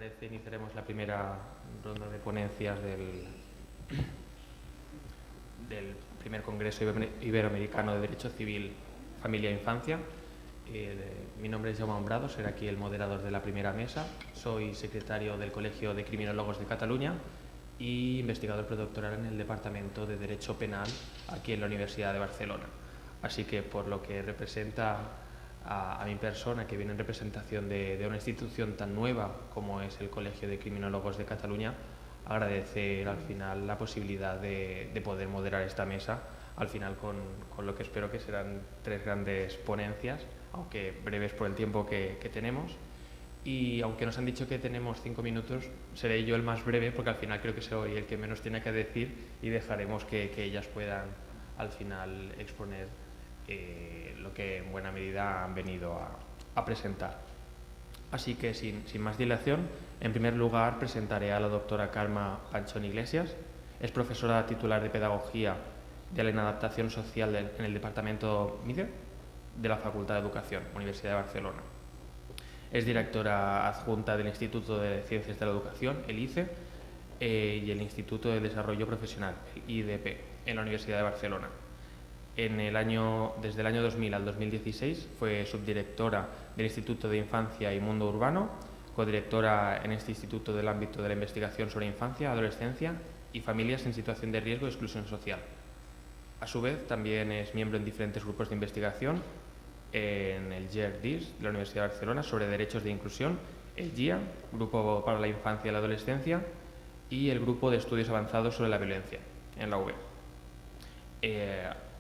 parece, iniciaremos la primera ronda de ponencias del primer Congreso Iberoamericano de Derecho Civil, Familia e Infancia. Mi nombre es Jaume Hombrado, seré aquí el moderador de la primera mesa. Soy secretario del Colegio de Criminólogos de Cataluña y investigador predoctoral en el Departamento de Derecho Penal aquí en la Universidad de Barcelona. Así que, por lo que representa a mi persona, que viene en representación de una institución tan nueva como es el Colegio de Criminólogos de Cataluña, agradecer al final la posibilidad de poder moderar esta mesa, al final con lo que espero que serán 3 grandes ponencias, aunque breves por el tiempo que tenemos. Y aunque nos han dicho que tenemos 5 minutos, seré yo el más breve, porque al final creo que soy el que menos tiene que decir, y dejaremos que ellas puedan al final exponer lo que en buena medida han venido a presentar. Así que, sin más dilación, en primer lugar presentaré a la doctora Carme Panchón Iglesias. Es profesora titular de Pedagogía de la Inadaptación Social en el Departamento MIDE de la Facultad de Educación, Universidad de Barcelona. Es directora adjunta del Instituto de Ciencias de la Educación, el ICE, y el Instituto de Desarrollo Profesional, el IDP, en la Universidad de Barcelona. Desde el año 2000 al 2016 fue subdirectora del Instituto de Infancia y Mundo Urbano, codirectora en este instituto del ámbito de la investigación sobre infancia, adolescencia y familias en situación de riesgo y exclusión social. A su vez, también es miembro en diferentes grupos de investigación, en el GERDIS de la Universidad de Barcelona sobre derechos de inclusión, el GIA, Grupo para la Infancia y la Adolescencia, y el Grupo de Estudios Avanzados sobre la Violencia, en la UB.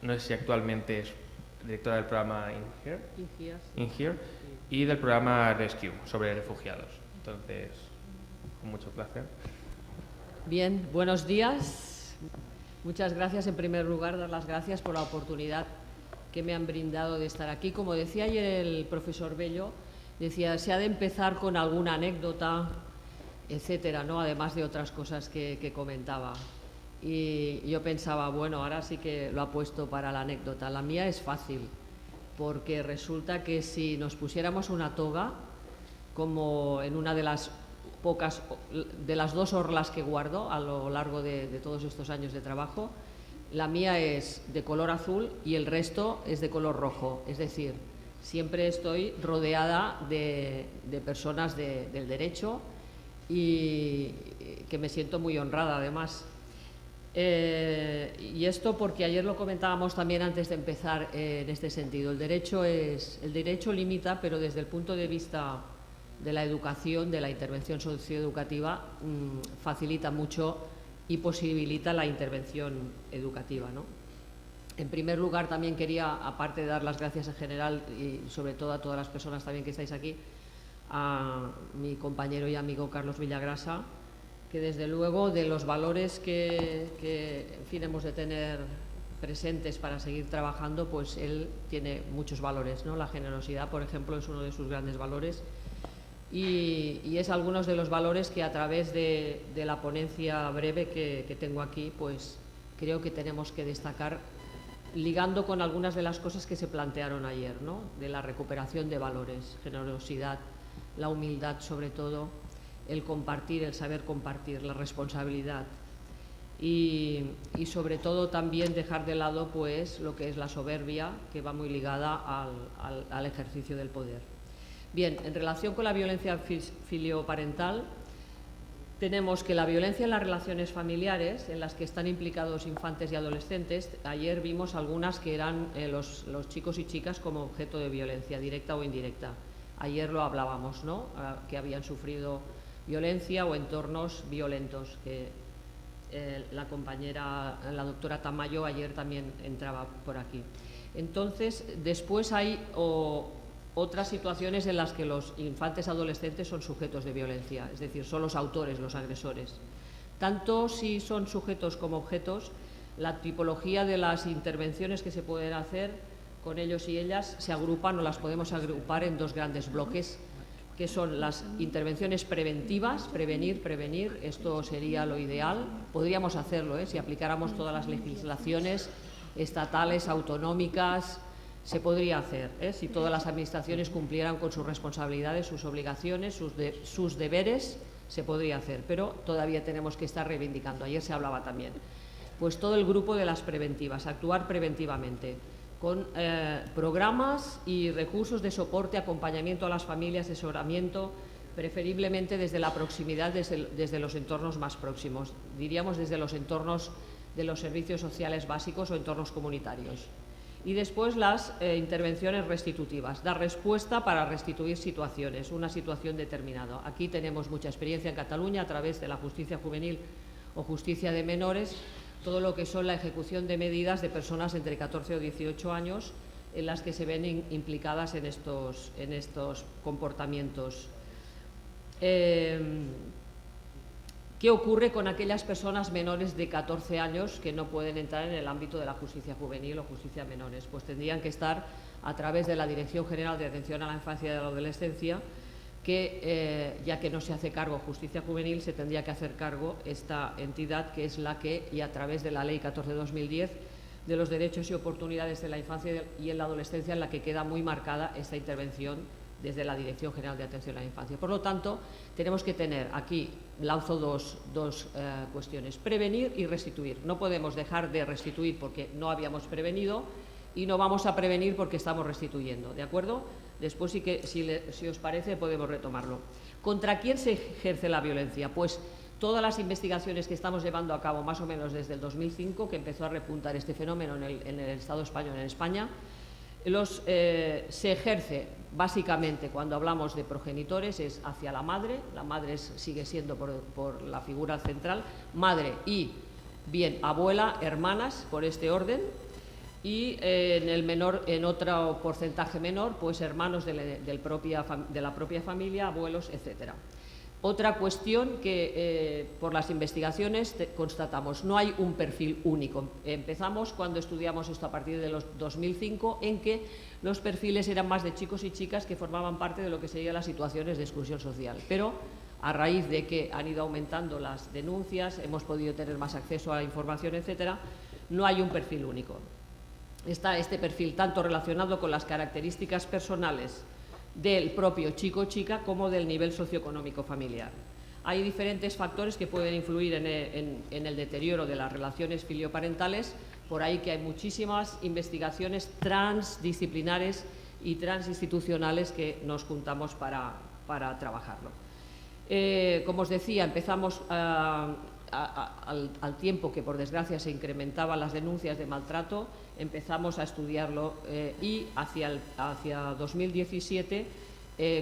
No sé si actualmente es directora del programa In Here y del programa Rescue sobre refugiados. Entonces, con mucho placer. Bien, buenos días. Muchas gracias. En primer lugar, dar las gracias por la oportunidad que me han brindado de estar aquí. Como decía ayer el profesor Bello, decía, se ha de empezar con alguna anécdota, etcétera, ¿no? Además de otras cosas que comentaba. Y yo pensaba, bueno, ahora sí que lo ha puesto para la anécdota. La mía es fácil, porque resulta que si nos pusiéramos una toga, como en una de las de las 2 orlas que guardo a lo largo de todos estos años de trabajo, la mía es de color azul y el resto es de color rojo. Es decir, siempre estoy rodeada de personas del derecho y que me siento muy honrada además. Y esto porque ayer lo comentábamos también antes de empezar en este sentido. El derecho limita, pero desde el punto de vista de la educación, de la intervención socioeducativa, facilita mucho y posibilita la intervención educativa, ¿no? En primer lugar, también quería, aparte de dar las gracias en general y sobre todo a todas las personas también que estáis aquí, a mi compañero y amigo Carlos Villagrasa, que desde luego de los valores que en fin, hemos de tener presentes para seguir trabajando, pues él tiene muchos valores, ¿no? La generosidad, por ejemplo, es uno de sus grandes valores y es algunos de los valores que a través de la ponencia breve que tengo aquí, pues creo que tenemos que destacar, ligando con algunas de las cosas que se plantearon ayer, ¿no? De la recuperación de valores, generosidad, la humildad sobre todo, el compartir, el saber compartir, la responsabilidad y sobre todo también dejar de lado pues lo que es la soberbia, que va muy ligada al ejercicio del poder. Bien, en relación con la violencia filioparental, tenemos que la violencia en las relaciones familiares en las que están implicados infantes y adolescentes, ayer vimos algunas que eran los chicos y chicas como objeto de violencia directa o indirecta. Ayer lo hablábamos, ¿no? Que habían sufrido violencia o entornos violentos, que la compañera, la doctora Tamayo, ayer también entraba por aquí. Entonces, después hay otras situaciones en las que los infantes adolescentes son sujetos de violencia, es decir, son los autores, los agresores. Tanto si son sujetos como objetos, la tipología de las intervenciones que se pueden hacer con ellos y ellas se agrupan o las podemos agrupar en 2 grandes bloques, que son las intervenciones preventivas, prevenir, esto sería lo ideal, podríamos hacerlo, si aplicáramos todas las legislaciones estatales, autonómicas, se podría hacer, si todas las administraciones cumplieran con sus responsabilidades, sus obligaciones, sus deberes se podría hacer, pero todavía tenemos que estar reivindicando. Ayer se hablaba también. Pues todo el grupo de las preventivas, actuar preventivamente, con programas y recursos de soporte, acompañamiento a las familias, asesoramiento, preferiblemente desde la proximidad, desde los entornos más próximos, diríamos desde los entornos de los servicios sociales básicos o entornos comunitarios. Y después las intervenciones restitutivas, dar respuesta para restituir situaciones, una situación determinada. Aquí tenemos mucha experiencia en Cataluña a través de la justicia juvenil o justicia de menores, todo lo que son la ejecución de medidas de personas entre 14 o 18 años en las que se ven implicadas en estos comportamientos. ¿Qué ocurre con aquellas personas menores de 14 años que no pueden entrar en el ámbito de la justicia juvenil o justicia de menores? Pues tendrían que estar a través de la Dirección General de Atención a la Infancia y a la Adolescencia, que ya que no se hace cargo justicia juvenil, se tendría que hacer cargo esta entidad, que es la que, y a través de la Ley 14/2010 de los derechos y oportunidades de la infancia y en la adolescencia, en la que queda muy marcada esta intervención desde la Dirección General de Atención a la Infancia. Por lo tanto, tenemos que tener aquí, lanzo dos cuestiones: prevenir y restituir. No podemos dejar de restituir porque no habíamos prevenido, y no vamos a prevenir porque estamos restituyendo, ¿de acuerdo? Después sí que, si os parece, podemos retomarlo. ¿Contra quién se ejerce la violencia? Pues todas las investigaciones que estamos llevando a cabo más o menos desde el 2005, que empezó a repuntar este fenómeno en el Estado español, en España, se ejerce básicamente, cuando hablamos de progenitores, es hacia la madre sigue siendo por la figura central, madre y bien abuela, hermanas, por este orden, y en el menor, en otro porcentaje menor, pues hermanos de la propia familia, abuelos, etcétera. Otra cuestión que por las investigaciones constatamos: no hay un perfil único. Empezamos, cuando estudiamos esto a partir de los 2005, en que los perfiles eran más de chicos y chicas que formaban parte de lo que serían las situaciones de exclusión social. Pero a raíz de que han ido aumentando las denuncias, hemos podido tener más acceso a la información, etcétera, no hay un perfil único. Está este perfil tanto relacionado con las características personales del propio chico o chica como del nivel socioeconómico familiar. Hay diferentes factores que pueden influir en el deterioro de las relaciones filioparentales, por ahí que hay muchísimas investigaciones transdisciplinares y transinstitucionales que nos juntamos para trabajarlo. Como os decía, empezamos al tiempo que, por desgracia, se incrementaban las denuncias de maltrato, empezamos a estudiarlo y hacia 2017,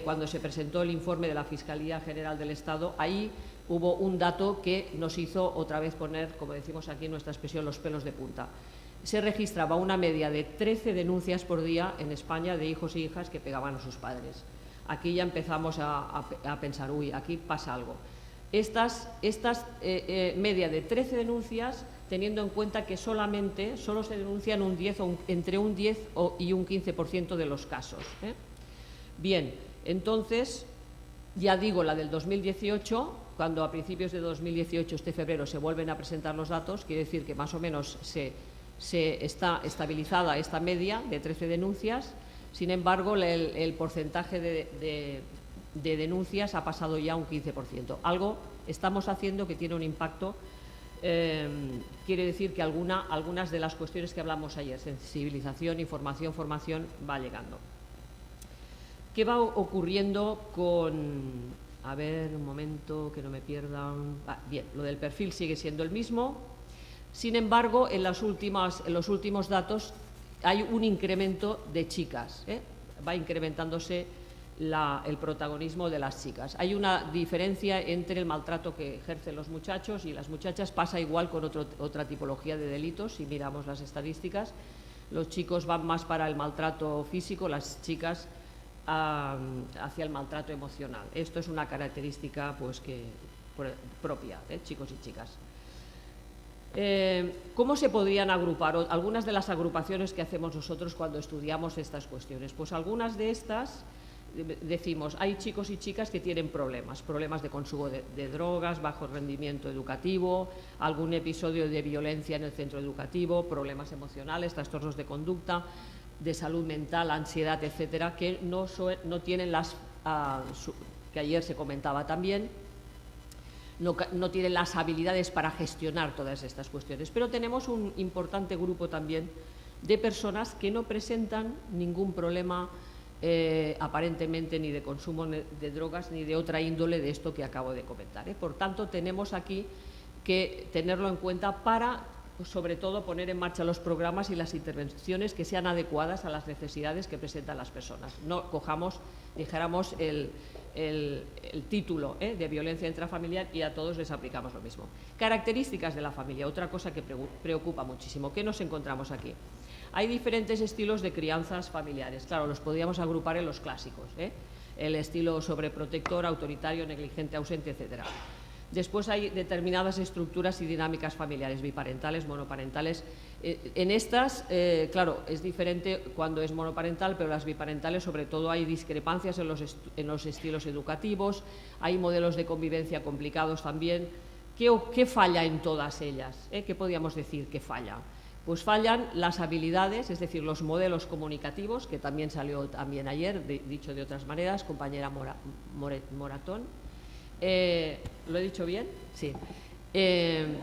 cuando se presentó el informe de la Fiscalía General del Estado, ahí hubo un dato que nos hizo otra vez poner, como decimos aquí en nuestra expresión, los pelos de punta. Se registraba una media de 13 denuncias por día en España de hijos e hijas que pegaban a sus padres. Aquí ya empezamos a pensar, uy, aquí pasa algo. Estas media de 13 denuncias, teniendo en cuenta que solo se denuncian entre un 10 y un 15% de los casos. Bien, entonces, ya digo, la del 2018, cuando a principios de 2018, este febrero, se vuelven a presentar los datos, quiere decir que más o menos se está estabilizada esta media de 13 denuncias. Sin embargo, el porcentaje de denuncias ha pasado ya a un 15%. Algo estamos haciendo que tiene un impacto. Quiere decir que algunas de las cuestiones que hablamos ayer, sensibilización, información, formación, va llegando. ¿Qué va ocurriendo con...? A ver, un momento, que no me pierdan. Bien, lo del perfil sigue siendo el mismo. Sin embargo, en los últimos datos hay un incremento de chicas. Va incrementándose el protagonismo de las chicas. Hay una diferencia entre el maltrato que ejercen los muchachos y las muchachas. Pasa igual con otra tipología de delitos. Si miramos las estadísticas, los chicos van más para el maltrato físico, las chicas hacia el maltrato emocional. Esto es una característica pues propia de chicos y chicas. ¿Cómo se podrían agrupar? Algunas de las agrupaciones que hacemos nosotros cuando estudiamos estas cuestiones. Pues algunas de estas decimos, hay chicos y chicas que tienen problemas de consumo de drogas, bajo rendimiento educativo, algún episodio de violencia en el centro educativo, problemas emocionales, trastornos de conducta, de salud mental, ansiedad, etcétera, que no tienen que ayer se comentaba también, no tienen las habilidades para gestionar todas estas cuestiones. Pero tenemos un importante grupo también de personas que no presentan ningún problema aparentemente ni de consumo de drogas ni de otra índole de esto que acabo de comentar. Por tanto, tenemos aquí que tenerlo en cuenta para, sobre todo, poner en marcha los programas y las intervenciones que sean adecuadas a las necesidades que presentan las personas. No cojamos, dijéramos, el título de violencia intrafamiliar y a todos les aplicamos lo mismo. Características de la familia, otra cosa que preocupa muchísimo. ¿Qué nos encontramos aquí? Hay diferentes estilos de crianzas familiares. Claro, los podríamos agrupar en los clásicos, el estilo sobreprotector, autoritario, negligente, ausente, etcétera. Después hay determinadas estructuras y dinámicas familiares, biparentales, monoparentales. En estas, claro, es diferente cuando es monoparental, pero las biparentales, sobre todo, hay discrepancias en los estilos educativos, hay modelos de convivencia complicados también. ¿Qué falla en todas ellas? ¿Qué podríamos decir que falla? Pues fallan las habilidades, es decir, los modelos comunicativos, que también salió también ayer, dicho de otras maneras, compañera Moratón. ¿Lo he dicho bien? Sí.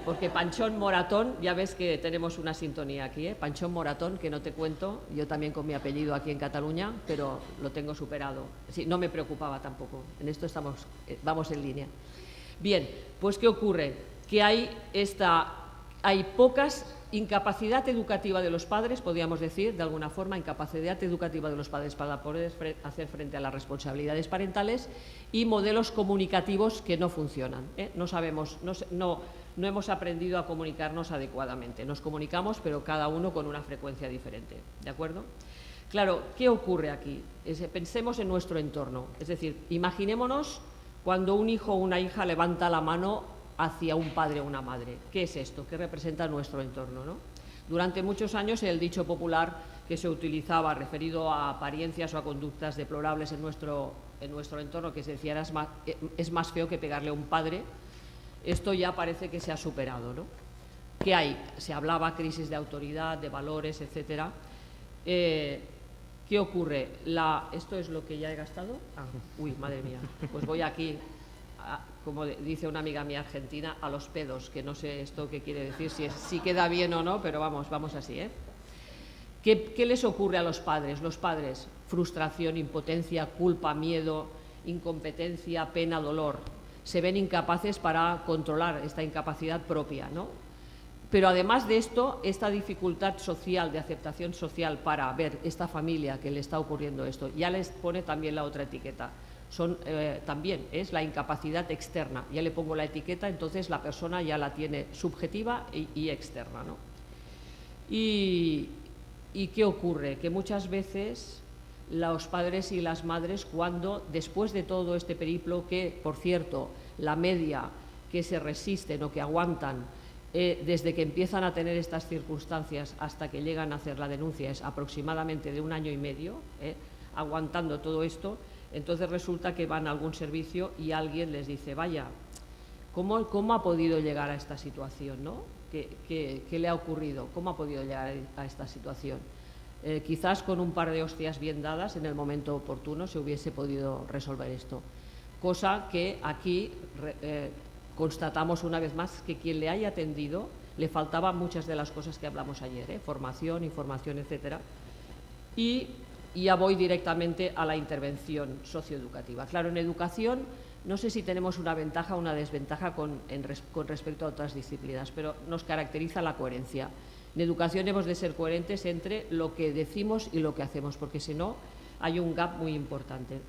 Porque Panchón Moratón, ya ves que tenemos una sintonía aquí, Panchón Moratón, que no te cuento, yo también con mi apellido aquí en Cataluña, pero lo tengo superado. Sí, no me preocupaba tampoco, en esto vamos en línea. Bien, pues ¿qué ocurre? Que hay pocas incapacidad educativa de los padres, podríamos decir, de alguna forma, incapacidad educativa de los padres para poder hacer frente a las responsabilidades parentales y modelos comunicativos que no funcionan. No sabemos, no hemos aprendido a comunicarnos adecuadamente. Nos comunicamos, pero cada uno con una frecuencia diferente. ¿De acuerdo? Claro, ¿qué ocurre aquí? Pensemos en nuestro entorno. Es decir, imaginémonos cuando un hijo o una hija levanta la mano hacia un padre o una madre. ¿Qué es esto? ¿Qué representa nuestro entorno, ¿no? Durante muchos años el dicho popular que se utilizaba referido a apariencias o a conductas deplorables en nuestro entorno, que se decía es más feo que pegarle a un padre, esto ya parece que se ha superado, ¿no? ¿Qué hay? Se hablaba crisis de autoridad, de valores, etcétera. ¿Qué ocurre? ¿Esto es lo que ya he gastado? Uy, madre mía, pues voy aquí, como dice una amiga mía argentina, a los pedos, que no sé esto qué quiere decir, si queda bien o no, pero vamos así, ¿Qué les ocurre a los padres? Los padres, frustración, impotencia, culpa, miedo, incompetencia, pena, dolor. Se ven incapaces para controlar esta incapacidad propia, ¿no? Pero además de esto, esta dificultad social, de aceptación social para ver esta familia que le está ocurriendo esto, ya les pone también la otra etiqueta. También es la incapacidad externa. Ya le pongo la etiqueta, entonces la persona ya la tiene subjetiva y externa, ¿no? ¿Y qué ocurre? Que muchas veces los padres y las madres, cuando después de todo este periplo, que por cierto, la media que se resisten o que aguantan desde que empiezan a tener estas circunstancias hasta que llegan a hacer la denuncia es aproximadamente de 1 año y medio, aguantando todo esto. Entonces resulta que van a algún servicio y alguien les dice, vaya, ¿cómo ha podido llegar a esta situación, ¿no? ¿Qué le ha ocurrido? ¿Cómo ha podido llegar a esta situación? Quizás con un par de hostias bien dadas en el momento oportuno se hubiese podido resolver esto. Cosa que aquí constatamos una vez más que quien le haya atendido le faltaban muchas de las cosas que hablamos ayer, formación, información, etcétera. Y ya voy directamente a la intervención socioeducativa. Claro, en educación no sé si tenemos una ventaja o una desventaja con respecto a otras disciplinas, pero nos caracteriza la coherencia. En educación hemos de ser coherentes entre lo que decimos y lo que hacemos, porque si no hay un gap muy importante.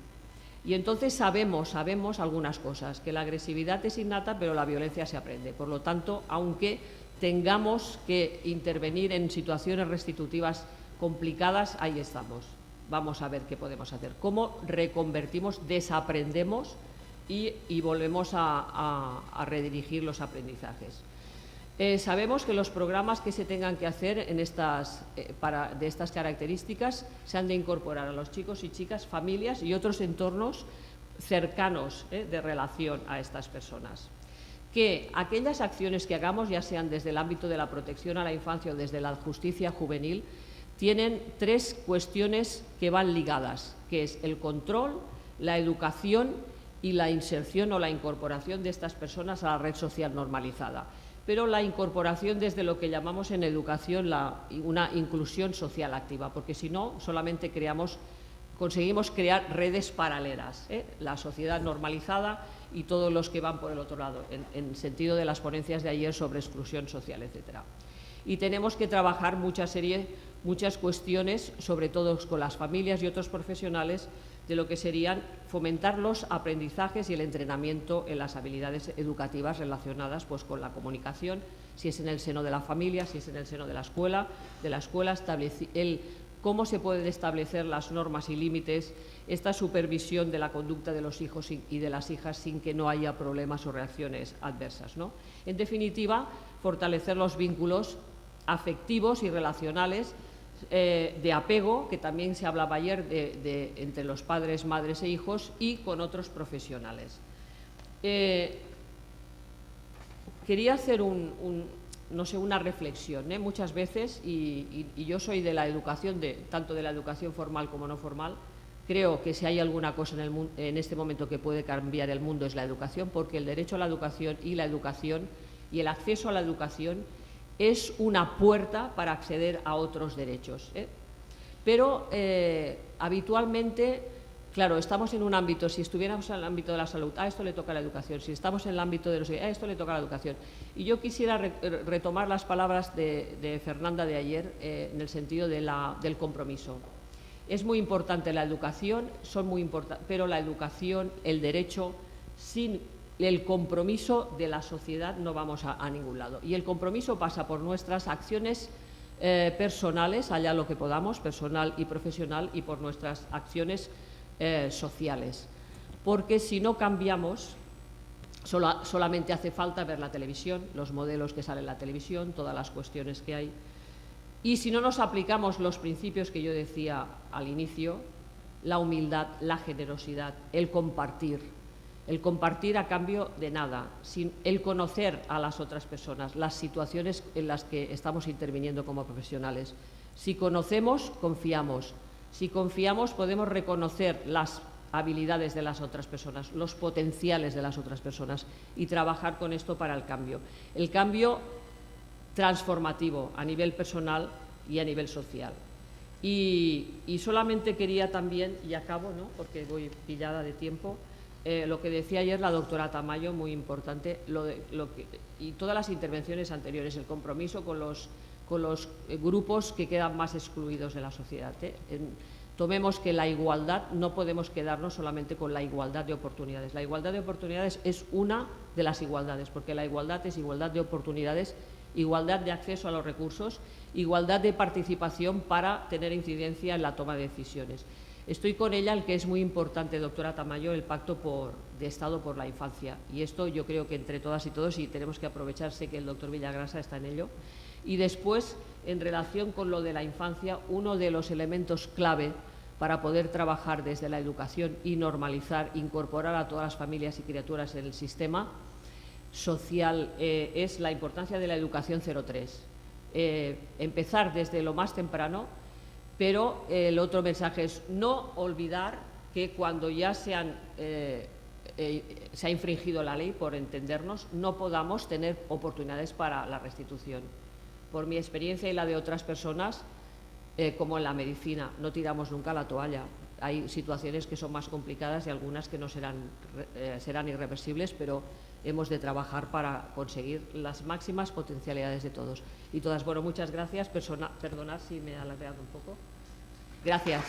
Y entonces sabemos algunas cosas, que la agresividad es innata, pero la violencia se aprende. Por lo tanto, aunque tengamos que intervenir en situaciones restitutivas complicadas, ahí estamos. Vamos a ver qué podemos hacer. Cómo reconvertimos, desaprendemos y volvemos a redirigir los aprendizajes. Sabemos que los programas que se tengan que hacer de estas características se han de incorporar a los chicos y chicas, familias y otros entornos cercanos de relación a estas personas. Que aquellas acciones que hagamos, ya sean desde el ámbito de la protección a la infancia o desde la justicia juvenil, tienen 3 cuestiones que van ligadas, que es el control, la educación y la inserción o la incorporación de estas personas a la red social normalizada. Pero la incorporación desde lo que llamamos en educación una inclusión social activa, porque si no, solamente conseguimos crear redes paralelas, la sociedad normalizada y todos los que van por el otro lado, en sentido de las ponencias de ayer sobre exclusión social, etcétera. Y tenemos que trabajar muchas cuestiones, sobre todo con las familias y otros profesionales, de lo que serían fomentar los aprendizajes y el entrenamiento en las habilidades educativas relacionadas pues, con la comunicación, si es en el seno de la familia, si es en el seno de la escuela, cómo se pueden establecer las normas y límites, esta supervisión de la conducta de los hijos y de las hijas sin que no haya problemas o reacciones adversas, ¿no? En definitiva, fortalecer los vínculos afectivos y relacionales de apego, que también se hablaba ayer entre los padres, madres e hijos, y con otros profesionales. Quería hacer una reflexión, muchas veces, y yo soy de la educación, tanto de la educación formal como no formal. Creo que si hay alguna cosa en este momento que puede cambiar el mundo es la educación, porque el derecho a la educación y el acceso a la educación es una puerta para acceder a otros derechos. Pero habitualmente, claro, estamos en un ámbito, si estuviéramos en el ámbito de la salud, a esto le toca la educación, si estamos en el ámbito de los a esto le toca la educación. Y yo quisiera retomar las palabras de Fernanda de ayer en el sentido del compromiso. Es muy importante la educación, pero la educación, el derecho, sin el compromiso de la sociedad no vamos a ningún lado. Y el compromiso pasa por nuestras acciones personales, allá lo que podamos, personal y profesional, y por nuestras acciones sociales. Porque si no cambiamos, solamente hace falta ver la televisión, los modelos que salen en la televisión, todas las cuestiones que hay. Y si no nos aplicamos los principios que yo decía al inicio, la humildad, la generosidad, el compartir a cambio de nada, el conocer a las otras personas, las situaciones en las que estamos interviniendo como profesionales. Si conocemos, confiamos. Si confiamos, podemos reconocer las habilidades de las otras personas, los potenciales de las otras personas y trabajar con esto para el cambio transformativo a nivel personal y a nivel social. Y solamente quería también, y acabo, ¿no?, porque voy pillada de tiempo, lo que decía ayer la doctora Tamayo, muy importante, y todas las intervenciones anteriores, el compromiso con los grupos que quedan más excluidos de la sociedad. Tomemos que la igualdad, no podemos quedarnos solamente con la igualdad de oportunidades. La igualdad de oportunidades es una de las igualdades, porque la igualdad es igualdad de oportunidades, igualdad de acceso a los recursos, igualdad de participación para tener incidencia en la toma de decisiones. Estoy con ella en que es muy importante, doctora Tamayo, el Pacto de Estado por la Infancia. Y esto yo creo que entre todas y todos, y tenemos que aprovechar, sé que el doctor Villagrasa está en ello. Y después, en relación con lo de la infancia, uno de los elementos clave para poder trabajar desde la educación y normalizar, incorporar a todas las familias y criaturas en el sistema social, es la importancia de la educación 03. Empezar desde lo más temprano, pero el otro mensaje es no olvidar que cuando ya se ha infringido la ley, por entendernos, no podamos tener oportunidades para la restitución. Por mi experiencia y la de otras personas, como en la medicina, no tiramos nunca la toalla. Hay situaciones que son más complicadas y algunas que no serán irreversibles, pero hemos de trabajar para conseguir las máximas potencialidades de todos y todas. Bueno, muchas gracias. Perdonad si me he alargado un poco. Gracias.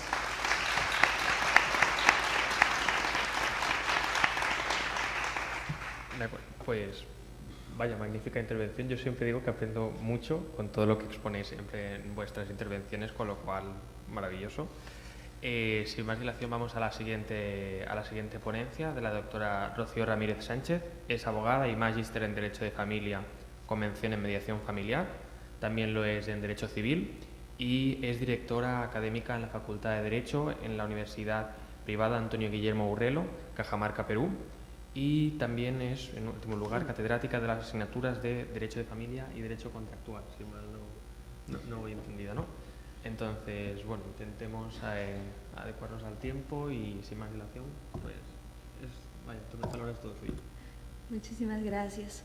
De acuerdo, pues vaya magnífica intervención. Yo siempre digo que aprendo mucho con todo lo que exponéis siempre en vuestras intervenciones, con lo cual maravilloso. Sin más dilación vamos a la siguiente ponencia, de la doctora Rocío Ramírez Sánchez. Es abogada y magíster en Derecho de Familia, Convención en Mediación Familiar. También lo es en Derecho Civil y es directora académica en la Facultad de Derecho en la Universidad Privada Antonio Guillermo Urrelo, Cajamarca, Perú. Y también es, en último lugar, catedrática de las asignaturas de Derecho de Familia y Derecho Contractual, si mal no voy entendida, ¿no? Entonces, bueno, intentemos adecuarnos al tiempo y sin más dilación, pues es Vaya, tu palabra es todo suyo. Muchísimas gracias.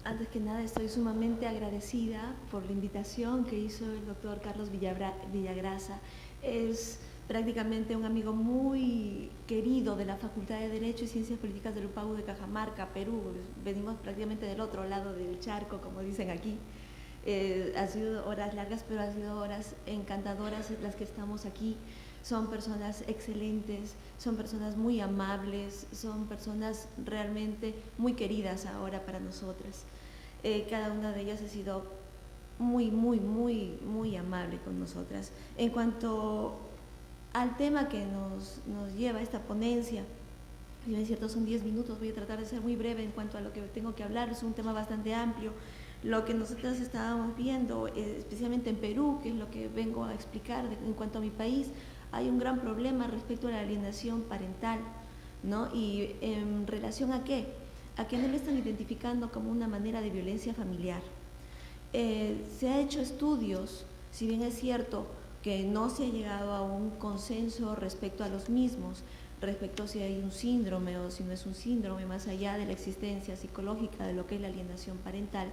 Antes que nada, estoy sumamente agradecida por la invitación que hizo el doctor Carlos Villagrasa. Es prácticamente un amigo muy querido de la Facultad de Derecho y Ciencias Políticas del UPAU de Cajamarca, Perú. Venimos prácticamente del otro lado del charco, como dicen aquí. Han sido horas largas, pero han sido horas encantadoras las que estamos aquí. Son personas excelentes, son personas muy amables, son personas realmente muy queridas ahora para nosotras. Cada una de ellas ha sido muy amable con nosotras. En cuanto al tema que nos lleva a esta ponencia, si bien es cierto son 10 minutos, voy a tratar de ser muy breve en cuanto a lo que tengo que hablar. Es un tema bastante amplio. Lo que nosotros estábamos viendo, especialmente en Perú, que es lo que vengo a explicar en cuanto a mi país, hay un gran problema respecto a la alienación parental, ¿no? ¿Y en relación a qué? A que no lo están identificando como una manera de violencia familiar. Se ha hecho estudios, si bien es cierto que no se ha llegado a un consenso respecto a los mismos, respecto a si hay un síndrome o si no es un síndrome, más allá de la existencia psicológica de lo que es la alienación parental,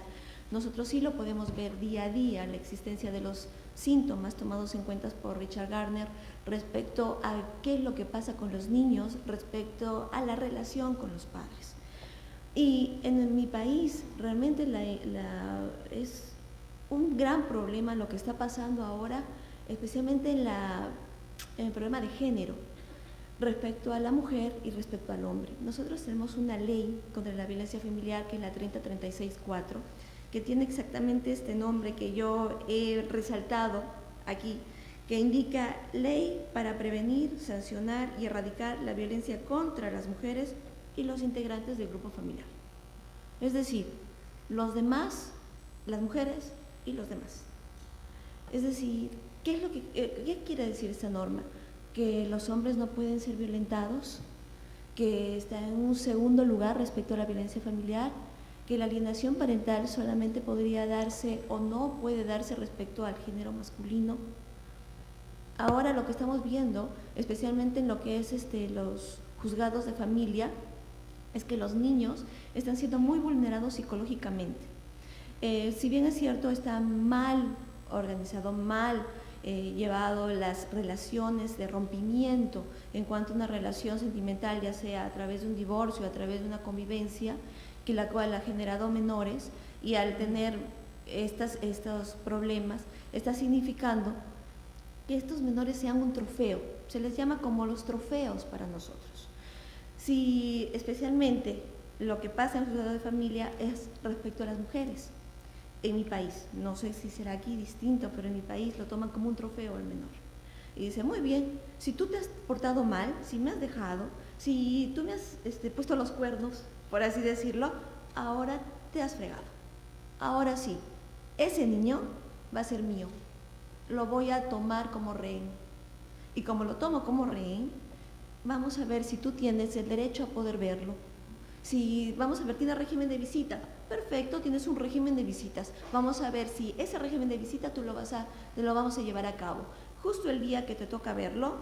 nosotros sí lo podemos ver día a día, la existencia de los síntomas tomados en cuenta por Richard Gardner respecto a qué es lo que pasa con los niños, respecto a la relación con los padres. Y en mi país realmente es un gran problema lo que está pasando ahora, especialmente en el problema de género, respecto a la mujer y respecto al hombre. Nosotros tenemos una ley contra la violencia familiar que es la 30364, que tiene exactamente este nombre que yo he resaltado aquí, que indica Ley para prevenir, sancionar y erradicar la violencia contra las mujeres y los integrantes del grupo familiar. Es decir, los demás, las mujeres y los demás. Es decir, ¿qué quiere decir esta norma? Que los hombres no pueden ser violentados, que está en un segundo lugar respecto a la violencia familiar, que la alienación parental solamente podría darse o no puede darse respecto al género masculino. Ahora lo que estamos viendo, especialmente en lo que es los juzgados de familia, es que los niños están siendo muy vulnerados psicológicamente. Si bien es cierto, está mal organizado, mal llevado las relaciones de rompimiento en cuanto a una relación sentimental, ya sea a través de un divorcio, a través de una convivencia, que la cual ha generado menores, y al tener estos problemas está significando que estos menores sean un trofeo. Se les llama como los trofeos para nosotros. Si especialmente lo que pasa en el juzgado de familia es respecto a las mujeres, en mi país, no sé si será aquí distinto, pero en mi país lo toman como un trofeo al menor. Y dice, muy bien, si tú te has portado mal, si me has dejado, si tú me has puesto los cuernos, por así decirlo, ahora te has fregado. Ahora sí, ese niño va a ser mío. Lo voy a tomar como rehén. Y como lo tomo como rehén, vamos a ver si tú tienes el derecho a poder verlo. Si, vamos a ver, ¿tiene régimen de visita? Perfecto, tienes un régimen de visitas. Vamos a ver si ese régimen de visita te lo vamos a llevar a cabo. Justo el día que te toca verlo,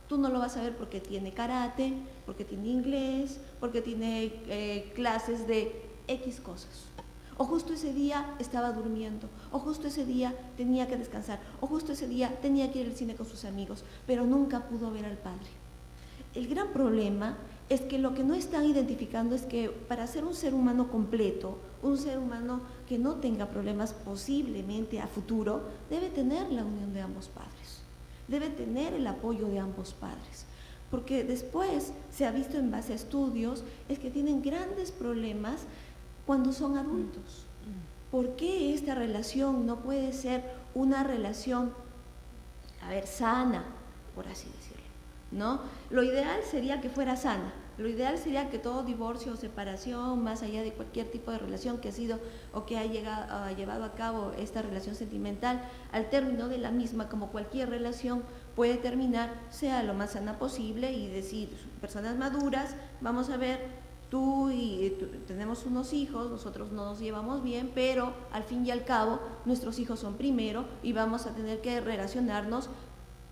tú no lo vas a ver porque tiene karate, porque tiene inglés, porque tiene clases de X cosas. O justo ese día estaba durmiendo, o justo ese día tenía que descansar, o justo ese día tenía que ir al cine con sus amigos, pero nunca pudo ver al padre. El gran problema es que lo que no están identificando es que para ser un ser humano completo, un ser humano que no tenga problemas posiblemente a futuro, debe tener la unión de ambos padres, debe tener el apoyo de ambos padres, porque después se ha visto en base a estudios es que tienen grandes problemas cuando son adultos. ¿Por qué esta relación no puede ser una relación, sana, por así decirlo, ¿no? Lo ideal sería que fuera sana. Lo ideal sería que todo divorcio o separación, más allá de cualquier tipo de relación que ha sido o que ha llevado a cabo esta relación sentimental, al término de la misma, como cualquier relación, puede terminar, sea lo más sana posible y decir, personas maduras, vamos a ver, tú tenemos unos hijos, nosotros no nos llevamos bien, pero al fin y al cabo nuestros hijos son primero y vamos a tener que relacionarnos,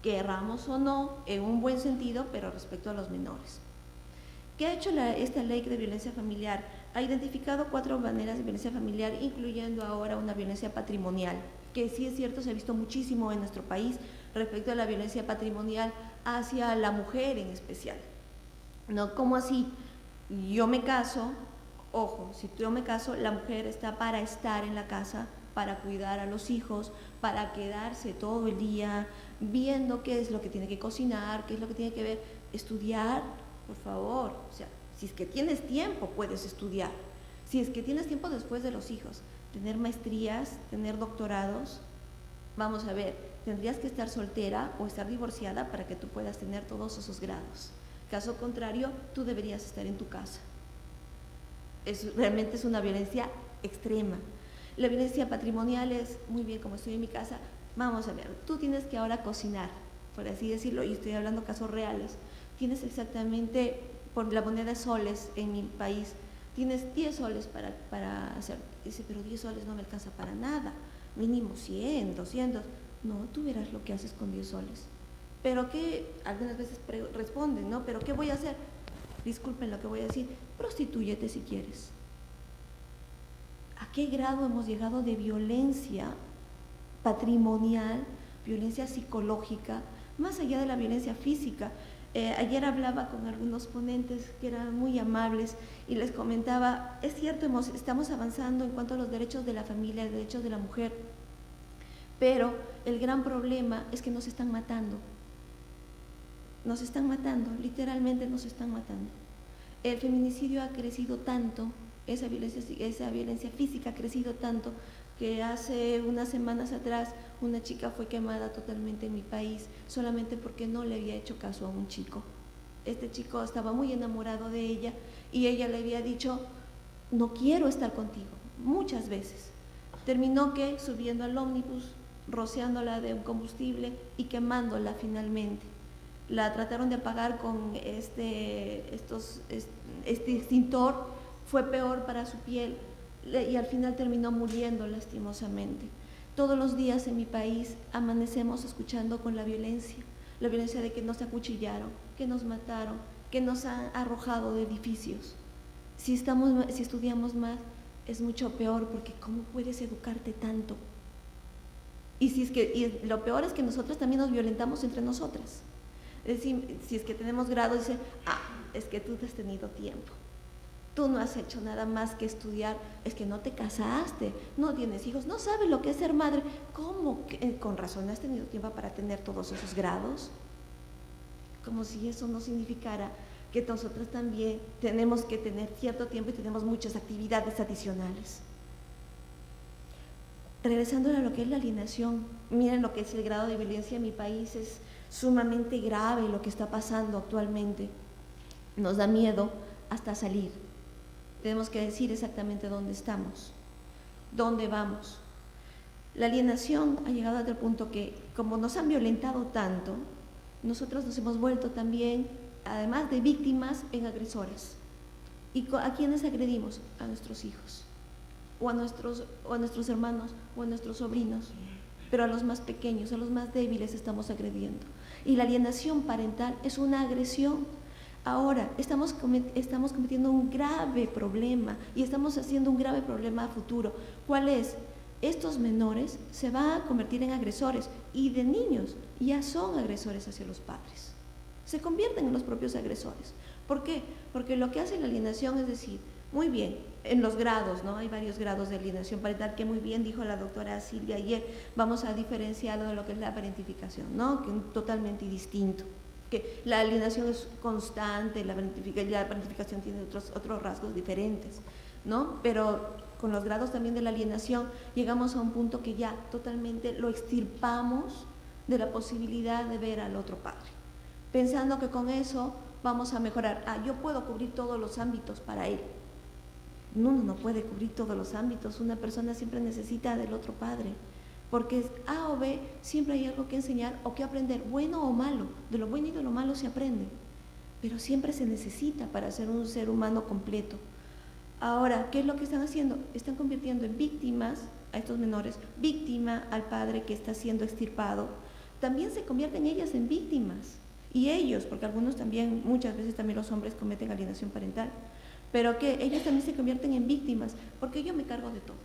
querramos o no, en un buen sentido, pero respecto a los menores. ¿Qué ha hecho esta ley de violencia familiar? Ha identificado 4 maneras de violencia familiar, incluyendo ahora una violencia patrimonial, que sí es cierto, se ha visto muchísimo en nuestro país respecto a la violencia patrimonial hacia la mujer en especial. ¿No? ¿Cómo así? Yo me caso, ojo, si yo me caso, la mujer está para estar en la casa, para cuidar a los hijos, para quedarse todo el día viendo qué es lo que tiene que cocinar, qué es lo que tiene que ver, estudiar, por favor, o sea, si es que tienes tiempo puedes estudiar, si es que tienes tiempo después de los hijos, tener maestrías, tener doctorados, vamos a ver, tendrías que estar soltera o estar divorciada para que tú puedas tener todos esos grados. Caso contrario, tú deberías estar en tu casa. Realmente es una violencia extrema. La violencia patrimonial es, muy bien, como estoy en mi casa, vamos a ver, tú tienes que ahora cocinar, por así decirlo, y estoy hablando casos reales, tienes exactamente, por la moneda de soles en mi país, tienes 10 soles para hacer, dice, pero 10 soles no me alcanza para nada, mínimo 100, 200, no, tú verás lo que haces con 10 soles. Pero que algunas veces responden, ¿no? ¿Pero qué voy a hacer? Disculpen lo que voy a decir, prostitúyete si quieres. ¿A qué grado hemos llegado de violencia patrimonial, violencia psicológica, más allá de la violencia física? Ayer hablaba con algunos ponentes que eran muy amables y les comentaba, es cierto, estamos avanzando en cuanto a los derechos de la familia, los derechos de la mujer, pero el gran problema es que nos están matando. Nos están matando, literalmente nos están matando. El feminicidio ha crecido tanto, esa violencia física ha crecido tanto, que hace unas semanas atrás una chica fue quemada totalmente en mi país, solamente porque no le había hecho caso a un chico. Este chico estaba muy enamorado de ella y ella le había dicho, no quiero estar contigo, muchas veces. Terminó que subiendo al ómnibus, rociándola de un combustible y quemándola finalmente. La trataron de apagar con este extintor, fue peor para su piel y al final terminó muriendo lastimosamente. Todos los días en mi país amanecemos escuchando con la violencia de que nos acuchillaron, que nos mataron, que nos han arrojado de edificios. Si estudiamos más, es mucho peor, porque ¿cómo puedes educarte tanto? Y lo peor es que nosotros también nos violentamos entre nosotras. Es decir, si es que tenemos grado, dice, es que tú te has tenido tiempo, tú no has hecho nada más que estudiar, es que no te casaste, no tienes hijos, no sabes lo que es ser madre. ¿Cómo? ¿Con razón no has tenido tiempo para tener todos esos grados? Como si eso no significara que nosotros también tenemos que tener cierto tiempo y tenemos muchas actividades adicionales. Regresando a lo que es la alienación, miren lo que es el grado de violencia en mi país, es sumamente grave lo que está pasando actualmente. Nos da miedo hasta salir. Tenemos que decir exactamente dónde estamos, dónde vamos. La alienación ha llegado a tal punto que, como nos han violentado tanto, nosotros nos hemos vuelto también, además de víctimas, en agresores. ¿Y a quiénes agredimos? A nuestros hijos, o a nuestros hermanos, o a nuestros sobrinos. Pero a los más pequeños, a los más débiles estamos agrediendo. Y la alienación parental es una agresión. Ahora, estamos cometiendo un grave problema y estamos haciendo un grave problema a futuro. ¿Cuál es? Estos menores se van a convertir en agresores, y de niños ya son agresores hacia los padres. Se convierten en los propios agresores. ¿Por qué? Porque lo que hace la alienación es decir, muy bien, en los grados, ¿no? Hay varios grados de alienación parental que muy bien dijo la doctora Silvia ayer, vamos a diferenciarlo de lo que es la parentificación, ¿no? Que es totalmente distinto. Que la alienación es constante, la parentificación tiene otros rasgos diferentes, ¿no? Pero con los grados también de la alienación llegamos a un punto que ya totalmente lo extirpamos de la posibilidad de ver al otro padre, pensando que con eso vamos a mejorar. Yo puedo cubrir todos los ámbitos para él. No puede cubrir todos los ámbitos. Una persona siempre necesita del otro padre, porque A o B siempre hay algo que enseñar o que aprender, bueno o malo. De lo bueno y de lo malo se aprende, pero siempre se necesita para ser un ser humano completo. Ahora, ¿qué es lo que están haciendo? Están convirtiendo en víctimas a estos menores, víctima al padre que está siendo extirpado. También se convierten ellas en víctimas. Y ellos, porque algunos también, muchas veces también los hombres cometen alienación parental, pero que ellos también se convierten en víctimas, porque yo me cargo de todo.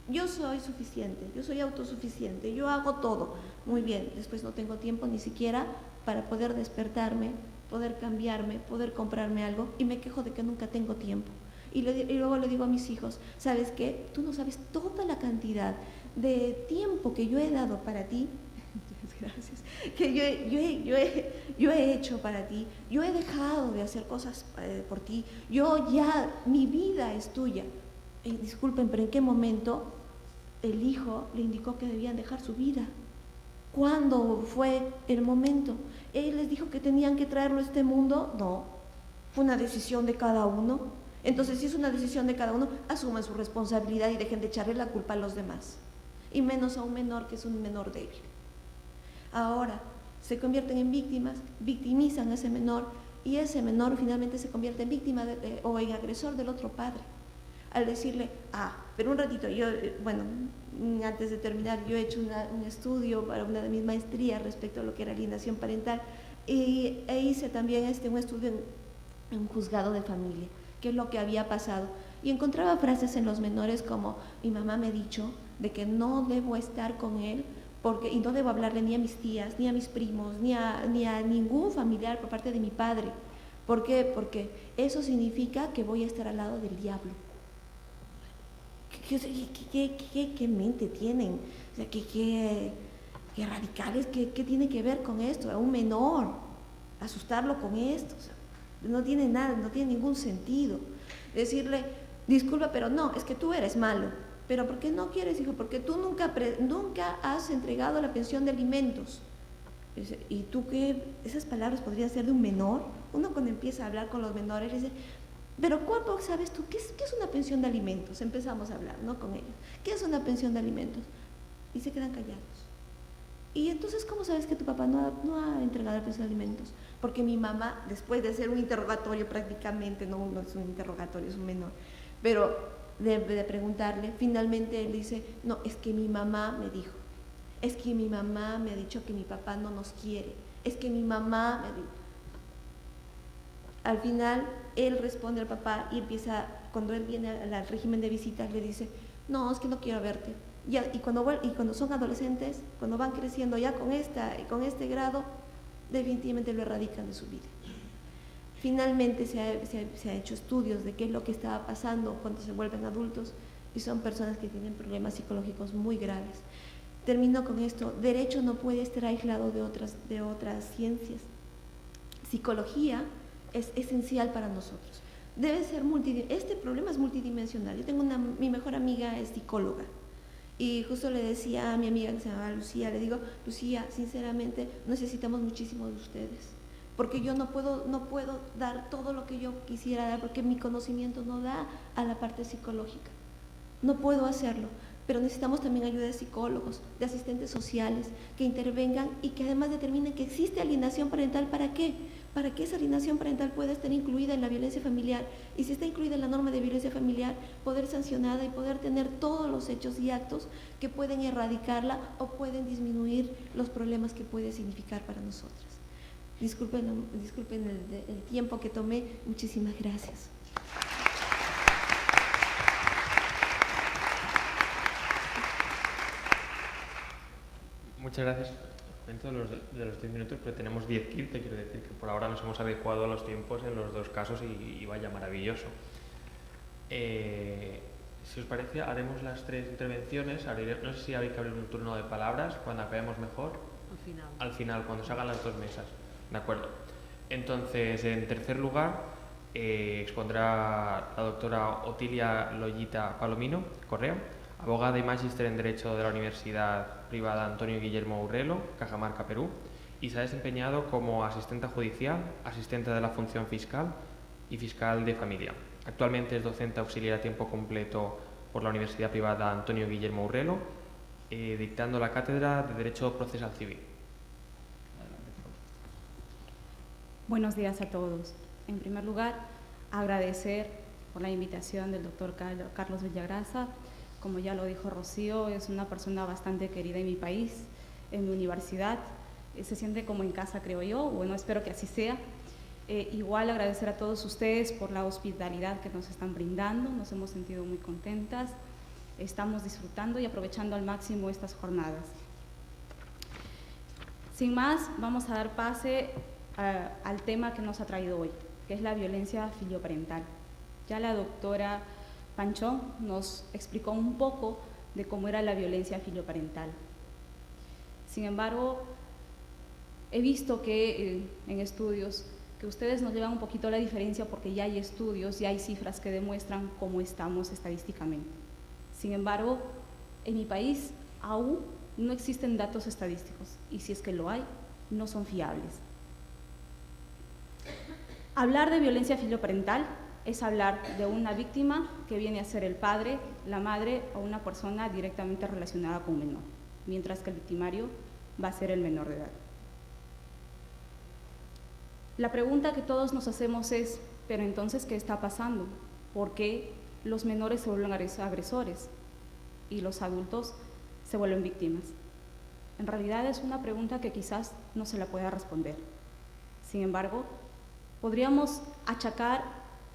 Yo soy suficiente, yo soy autosuficiente, yo hago todo. Muy bien, después no tengo tiempo ni siquiera para poder despertarme, poder cambiarme, poder comprarme algo, y me quejo de que nunca tengo tiempo. Y luego le digo a mis hijos, ¿sabes qué? Tú no sabes toda la cantidad de tiempo que yo he dado para ti, gracias, que yo he hecho para ti, yo he dejado de hacer cosas por ti, mi vida es tuya. Disculpen, pero ¿en qué momento el hijo le indicó que debían dejar su vida? ¿Cuándo fue el momento? ¿Él les dijo que tenían que traerlo a este mundo? No, fue una decisión de cada uno. Entonces, si es una decisión de cada uno, asuman su responsabilidad y dejen de echarle la culpa a los demás. Y menos a un menor que es un menor débil. Ahora, se convierten en víctimas, victimizan a ese menor, y ese menor finalmente se convierte en víctima o en agresor del otro padre. Al decirle, pero un ratito, antes de terminar, yo he hecho un estudio para una de mis maestrías respecto a lo que era alienación parental, e hice también un estudio en un juzgado de familia, qué es lo que había pasado, y encontraba frases en los menores como, mi mamá me ha dicho de que no debo estar con él, y no debo hablarle ni a mis tías, ni a mis primos, ni a ningún familiar por parte de mi padre. ¿Por qué? Porque eso significa que voy a estar al lado del diablo. ¿Qué mente tienen? O sea, ¿qué radicales? ¿Qué tiene que ver con esto? A un menor, asustarlo con esto. O sea, no tiene nada, no tiene ningún sentido. Decirle, disculpa, pero no, es que tú eres malo. ¿Pero por qué no quieres, hijo? Porque tú nunca has entregado la pensión de alimentos. ¿Y tú qué? Esas palabras podrían ser de un menor. Uno cuando empieza a hablar con los menores le dice, pero ¿cuánto sabes tú? ¿Qué es una pensión de alimentos? Empezamos a hablar, ¿no? Con ellos. ¿Qué es una pensión de alimentos? Y se quedan callados. Y entonces, ¿cómo sabes que tu papá no ha entregado la pensión de alimentos? Porque mi mamá, después de hacer un interrogatorio prácticamente, no es un interrogatorio, es un menor, pero de preguntarle, finalmente él dice, no, es que mi mamá me dijo, es que mi mamá me ha dicho que mi papá no nos quiere, es que mi mamá me dijo. Al final, él responde al papá y empieza, cuando él viene al régimen de visitas, le dice, no, es que no quiero verte. Y cuando son adolescentes, cuando van creciendo ya con este grado, definitivamente lo erradican de su vida. Finalmente se ha hecho estudios de qué es lo que estaba pasando cuando se vuelven adultos, y son personas que tienen problemas psicológicos muy graves. Termino con esto, derecho no puede estar aislado de otras ciencias. Psicología es esencial para nosotros. Debe ser este problema es multidimensional. Yo tengo mi mejor amiga es psicóloga, y justo le decía a mi amiga que se llamaba Lucía, le digo, Lucía, sinceramente necesitamos muchísimo de ustedes, porque yo no puedo dar todo lo que yo quisiera dar, porque mi conocimiento no da a la parte psicológica, no puedo hacerlo, pero necesitamos también ayuda de psicólogos, de asistentes sociales, que intervengan y que además determinen que existe alienación parental. ¿Para qué? Para que esa alienación parental pueda estar incluida en la violencia familiar, y si está incluida en la norma de violencia familiar, poder sancionada y poder tener todos los hechos y actos que pueden erradicarla o pueden disminuir los problemas que puede significar para nosotras. Disculpen el tiempo que tomé. Muchísimas gracias. Muchas gracias. Dentro de los 10 minutos, pero tenemos 10-15, quiero decir que por ahora nos hemos adecuado a los tiempos en los dos casos y vaya maravilloso. Si os parece, haremos las 3 intervenciones. No sé si habéis que abrir un turno de palabras cuando acabemos mejor. Al final, cuando se hagan las 2 mesas. De acuerdo. Entonces, en tercer lugar, expondrá la doctora Otilia Loyita Palomino Correa, abogada y magíster en Derecho de la Universidad Privada Antonio Guillermo Urrelo, Cajamarca, Perú, y se ha desempeñado como asistente judicial, asistente de la función fiscal y fiscal de familia. Actualmente es docente auxiliar a tiempo completo por la Universidad Privada Antonio Guillermo Urrelo, dictando la cátedra de Derecho Procesal Civil. Buenos días a todos. En primer lugar, agradecer por la invitación del doctor Carlos Villagrasa. Como ya lo dijo Rocío, es una persona bastante querida en mi país, en mi universidad. se siente como en casa, creo yo. Bueno, espero que así sea. Igual agradecer a todos ustedes por la hospitalidad que nos están brindando, nos hemos sentido muy contentas, estamos disfrutando y aprovechando al máximo estas jornadas. Sin más, vamos a dar pase al tema que nos ha traído hoy, que es la violencia filioparental. Ya la doctora Panchón nos explicó un poco de cómo era la violencia filioparental. Sin embargo, he visto que en estudios que ustedes nos llevan un poquito a la diferencia porque ya hay estudios, ya hay cifras que demuestran cómo estamos estadísticamente. Sin embargo, en mi país aún no existen datos estadísticos y si es que lo hay, no son fiables. Hablar de violencia filioparental es hablar de una víctima que viene a ser el padre, la madre o una persona directamente relacionada con un menor, mientras que el victimario va a ser el menor de edad. La pregunta que todos nos hacemos es, pero entonces, ¿qué está pasando? ¿Por qué los menores se vuelven agresores y los adultos se vuelven víctimas? En realidad es una pregunta que quizás no se la pueda responder. Sin embargo, podríamos achacar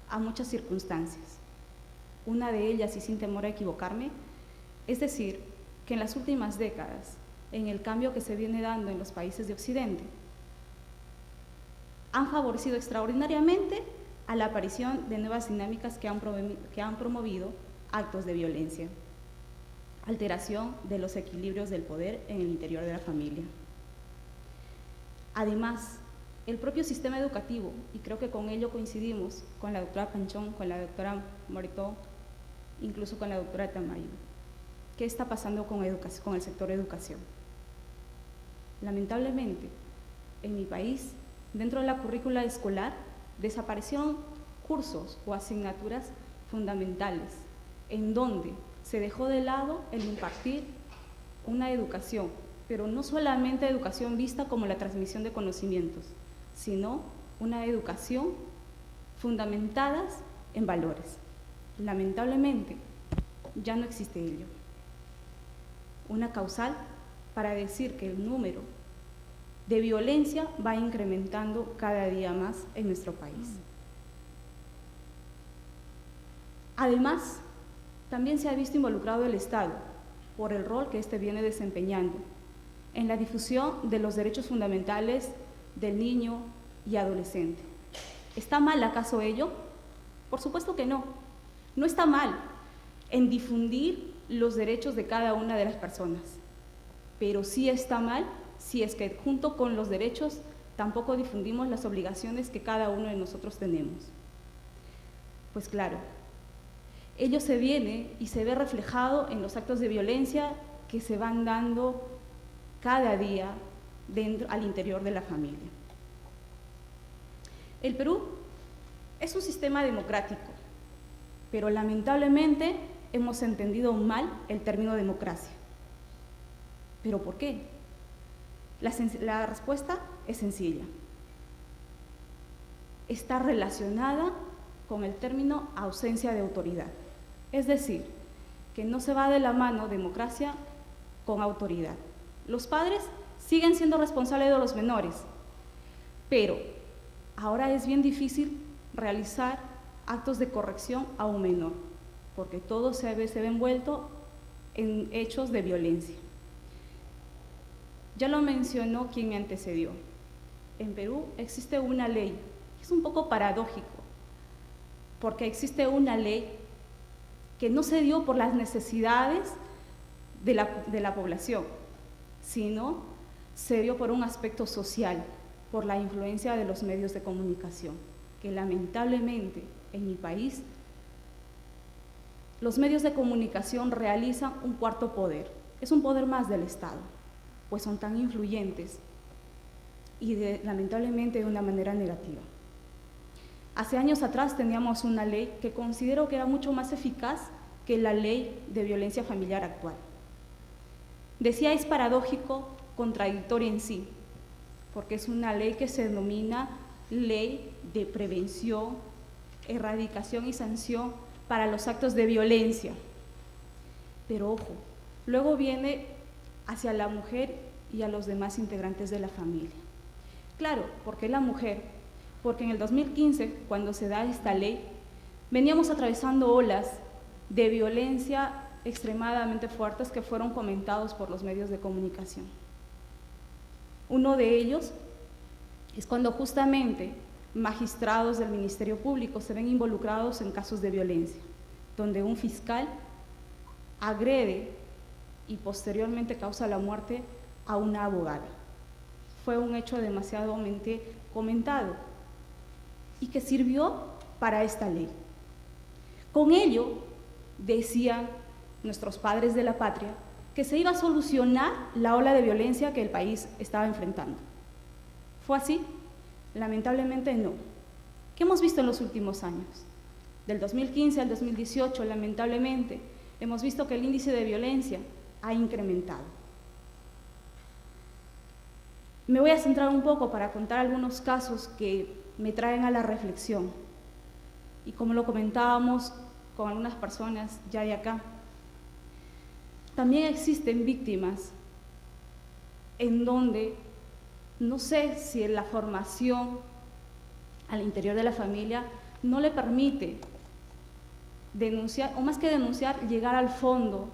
a muchas circunstancias. Una de ellas, y sin temor a equivocarme, es decir, que en las últimas décadas, en el cambio que se viene dando en los países de Occidente, han favorecido extraordinariamente a la aparición de nuevas dinámicas que han promovido actos de violencia, alteración de los equilibrios del poder en el interior de la familia. Además, el propio sistema educativo, y creo que con ello coincidimos con la doctora Panchón, con la doctora Moritó, incluso con la doctora Tamayo, ¿qué está pasando con el sector educación? Lamentablemente, en mi país, dentro de la currícula escolar, desaparecieron cursos o asignaturas fundamentales en donde se dejó de lado el impartir una educación, pero no solamente educación vista como la transmisión de conocimientos, sino una educación fundamentada en valores. Lamentablemente, ya no existe ello. Una causal para decir que el número de violencia va incrementando cada día más en nuestro país. Además, también se ha visto involucrado el Estado por el rol que éste viene desempeñando en la difusión de los derechos fundamentales del niño y adolescente. ¿Está mal acaso ello? Por supuesto que no. No está mal en difundir los derechos de cada una de las personas, pero sí está mal si es que junto con los derechos tampoco difundimos las obligaciones que cada uno de nosotros tenemos. Pues claro, ello se viene y se ve reflejado en los actos de violencia que se van dando cada día al interior de la familia. El Perú es un sistema democrático, pero lamentablemente hemos entendido mal el término democracia. ¿Pero por qué? La respuesta es sencilla. Está relacionada con el término ausencia de autoridad. Es decir, que no se va de la mano democracia con autoridad. Los padres siguen siendo responsables de los menores, pero ahora es bien difícil realizar actos de corrección a un menor, porque todo se ve envuelto en hechos de violencia. Ya lo mencionó quien me antecedió. En Perú existe una ley, es un poco paradójico, porque existe una ley que no se dio por las necesidades de la población, sino se dio por un aspecto social, por la influencia de los medios de comunicación, que lamentablemente en mi país los medios de comunicación realizan un cuarto poder, es un poder más del Estado, pues son tan influyentes y lamentablemente de una manera negativa. Hace años atrás teníamos una ley que considero que era mucho más eficaz que la ley de violencia familiar actual. Decía, es paradójico, contradictoria en sí, porque es una ley que se denomina Ley de Prevención, Erradicación y Sanción para los actos de violencia. Pero ojo, luego viene hacia la mujer y a los demás integrantes de la familia. Claro, ¿por qué la mujer? Porque en el 2015, cuando se da esta ley, veníamos atravesando olas de violencia extremadamente fuertes que fueron comentados por los medios de comunicación. Uno de ellos es cuando justamente magistrados del Ministerio Público se ven involucrados en casos de violencia, donde un fiscal agrede y posteriormente causa la muerte a una abogada. Fue un hecho demasiadamente comentado y que sirvió para esta ley. Con ello, decían nuestros padres de la patria, que se iba a solucionar la ola de violencia que el país estaba enfrentando. ¿Fue así? Lamentablemente no. ¿Qué hemos visto en los últimos años? Del 2015 al 2018, lamentablemente, hemos visto que el índice de violencia ha incrementado. Me voy a centrar un poco para contar algunos casos que me traen a la reflexión. Y como lo comentábamos con algunas personas ya de acá, también existen víctimas en donde no sé si la formación al interior de la familia no le permite denunciar, o más que denunciar, llegar al fondo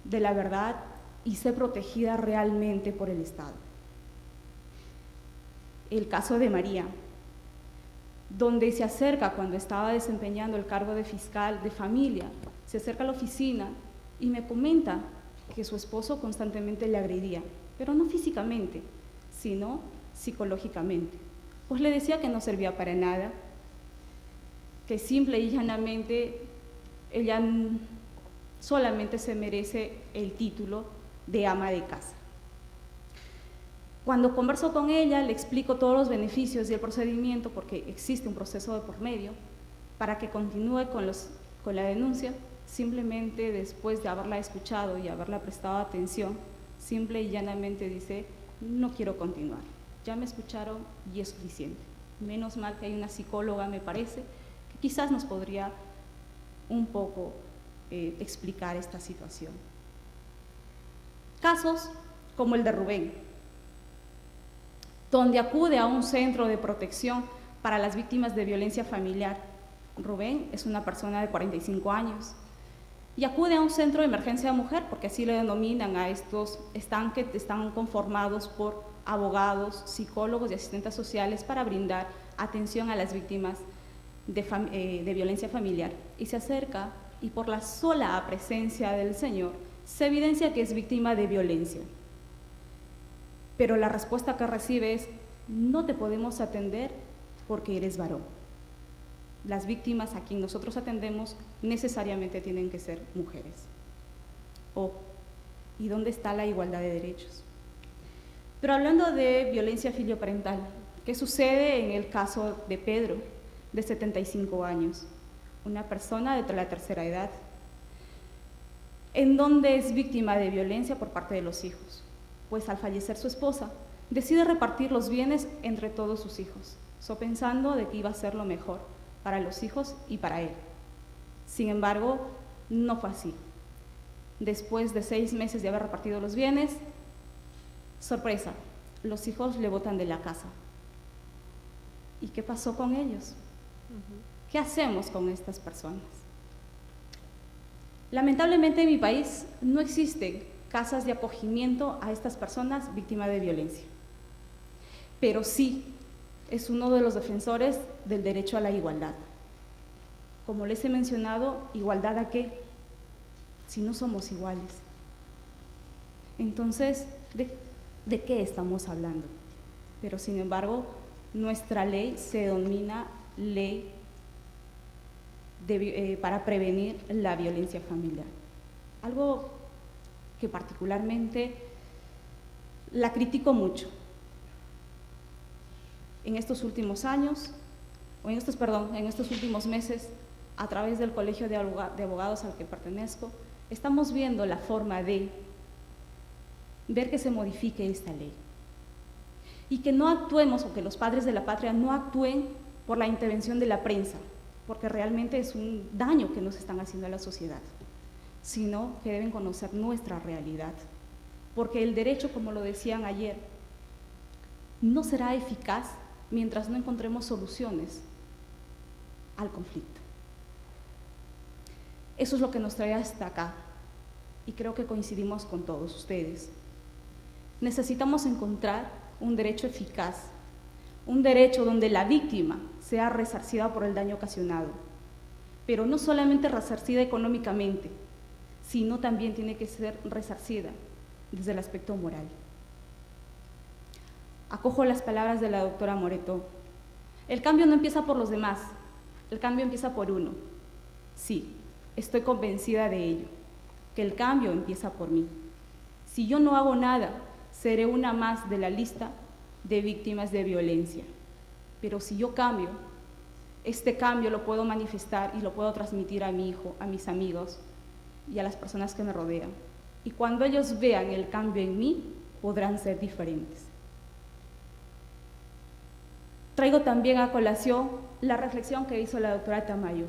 de la verdad y ser protegida realmente por el Estado. El caso de María, donde se acerca cuando estaba desempeñando el cargo de fiscal de familia, se acerca a la oficina y me comenta que su esposo constantemente le agredía, pero no físicamente, sino psicológicamente. Pues le decía que no servía para nada, que simple y llanamente ella solamente se merece el título de ama de casa. Cuando converso con ella, le explico todos los beneficios y el procedimiento, porque existe un proceso de por medio, para que continúe con la denuncia. Simplemente después de haberla escuchado y haberla prestado atención, simple y llanamente dice, no quiero continuar, ya me escucharon y es suficiente. Menos mal que hay una psicóloga, me parece, que quizás nos podría un poco explicar esta situación. Casos como el de Rubén, donde acude a un centro de protección para las víctimas de violencia familiar. Rubén es una persona de 45 años y acude a un centro de emergencia de mujer, porque así le denominan a estos estanques que están conformados por abogados, psicólogos y asistentes sociales para brindar atención a las víctimas de violencia familiar. Y se acerca y por la sola presencia del señor se evidencia que es víctima de violencia. Pero la respuesta que recibe es, no te podemos atender porque eres varón. Las víctimas a quien nosotros atendemos necesariamente tienen que ser mujeres. ¿Y dónde está la igualdad de derechos? Pero hablando de violencia filioparental, ¿qué sucede en el caso de Pedro, de 75 años? Una persona de la tercera edad, en donde es víctima de violencia por parte de los hijos. Pues al fallecer su esposa, decide repartir los bienes entre todos sus hijos, pensando de que iba a ser lo mejor para los hijos y para él. Sin embargo, no fue así. Después de 6 meses de haber repartido los bienes, sorpresa, los hijos le botan de la casa. ¿Y qué pasó con ellos? ¿Qué hacemos con estas personas? Lamentablemente en mi país no existen casas de acogimiento a estas personas víctimas de violencia, pero sí es uno de los defensores del derecho a la igualdad. Como les he mencionado, ¿igualdad a qué? Si no somos iguales. Entonces, ¿de qué estamos hablando? Pero sin embargo, nuestra ley se denomina ley para prevenir la violencia familiar. Algo que particularmente la critico mucho. En estos últimos años, en estos últimos meses, a través del colegio de abogados al que pertenezco, estamos viendo la forma de ver que se modifique esta ley y que no actuemos, o que los padres de la patria no actúen por la intervención de la prensa, porque realmente es un daño que nos están haciendo a la sociedad, sino que deben conocer nuestra realidad porque el derecho, como lo decían ayer, no será eficaz mientras no encontremos soluciones al conflicto. Eso es lo que nos trae hasta acá, y creo que coincidimos con todos ustedes. Necesitamos encontrar un derecho eficaz, un derecho donde la víctima sea resarcida por el daño ocasionado, pero no solamente resarcida económicamente, sino también tiene que ser resarcida desde el aspecto moral. Acojo las palabras de la doctora Moretó. El cambio no empieza por los demás, el cambio empieza por uno. Sí, estoy convencida de ello, que el cambio empieza por mí. Si yo no hago nada, seré una más de la lista de víctimas de violencia. Pero si yo cambio, este cambio lo puedo manifestar y lo puedo transmitir a mi hijo, a mis amigos y a las personas que me rodean. Y cuando ellos vean el cambio en mí, podrán ser diferentes. Traigo también a colación la reflexión que hizo la doctora Tamayo,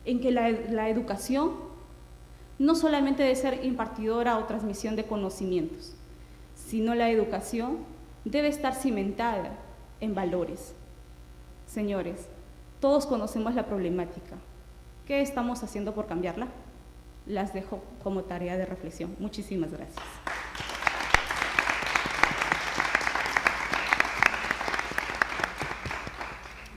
en que la educación no solamente debe ser impartidora o transmisión de conocimientos, sino la educación debe estar cimentada en valores. Señores, todos conocemos la problemática. ¿Qué estamos haciendo por cambiarla? Las dejo como tarea de reflexión. Muchísimas gracias.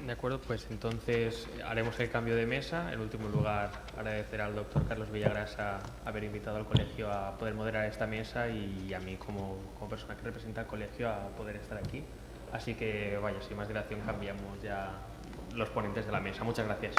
De acuerdo, pues entonces haremos el cambio de mesa. En último lugar, agradecer al doctor Carlos Villagrasa haber invitado al colegio a poder moderar esta mesa y a mí como persona que representa al colegio a poder estar aquí. Así que, vaya, sin más dilación cambiamos ya los ponentes de la mesa. Muchas gracias.